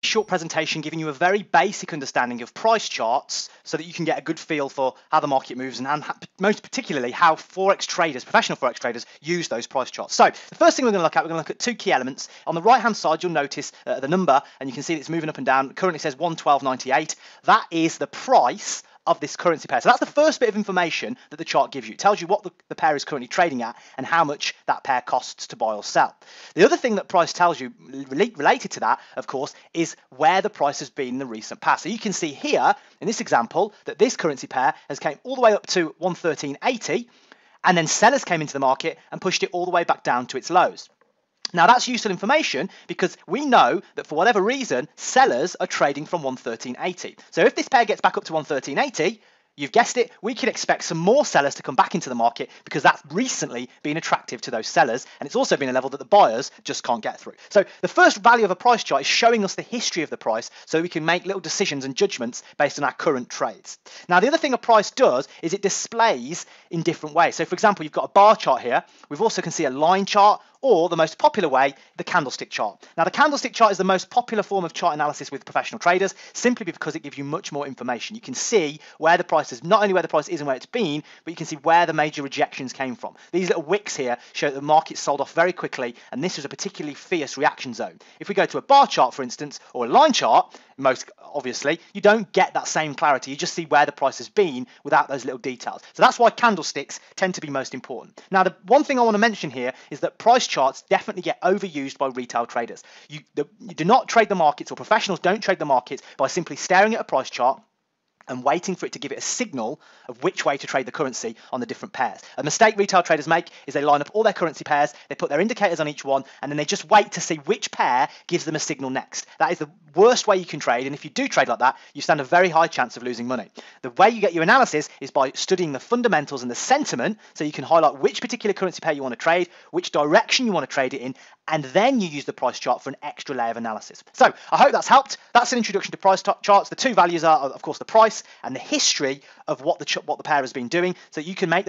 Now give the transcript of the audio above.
Short presentation giving you a very basic understanding of price charts so that you can get a good feel for how the market moves and most particularly how Forex traders, professional Forex traders, use those price charts. So the first thing we're going to look at two key elements. On the right hand side, you'll notice the number, and you can see it's moving up and down. It currently says 112.98. That is the price of this currency pair. So that's the first bit of information that the chart gives you. It tells you what the pair is currently trading at and how much that pair costs to buy or sell. The other thing that price tells you related to that, of course, is where the price has been in the recent past. So you can see here in this example that this currency pair has came all the way up to 113.80, and then sellers came into the market and pushed it all the way back down to its lows. Now that's useful information because we know that for whatever reason, sellers are trading from 113.80. So if this pair gets back up to 113.80, you've guessed it, we can expect some more sellers to come back into the market because that's recently been attractive to those sellers, and it's also been a level that the buyers just can't get through. So the first value of a price chart is showing us the history of the price so we can make little decisions and judgments based on our current trades. Now the other thing a price does is it displays in different ways. So for example, you've got a bar chart here. We've also can see a line chart, or the most popular way, the candlestick chart. Now the candlestick chart is the most popular form of chart analysis with professional traders simply because it gives you much more information. You can see where the price is, not only where the price is and where it's been, but you can see where the major rejections came from. These little wicks here show that the market sold off very quickly, and this was a particularly fierce reaction zone. If we go to a bar chart, for instance, or a line chart, most obviously, you don't get that same clarity. You just see where the price has been without those little details. So that's why candlesticks tend to be most important. Now, the one thing I want to mention here is that price charts definitely get overused by retail traders. You do not trade the markets, or professionals don't trade the markets by simply staring at a price chart and waiting for it to give it a signal of which way to trade the currency on the different pairs. A mistake retail traders make is they line up all their currency pairs, they put their indicators on each one, and then they just wait to see which pair gives them a signal next. That is the worst way you can trade, and if you do trade like that, you stand a very high chance of losing money. The way you get your analysis is by studying the fundamentals and the sentiment, so you can highlight which particular currency pair you want to trade, which direction you want to trade it in, and then you use the price chart for an extra layer of analysis. So I hope that's helped. That's an introduction to price charts. The two values are, of course, the price and the history of what the pair has been doing, so you can make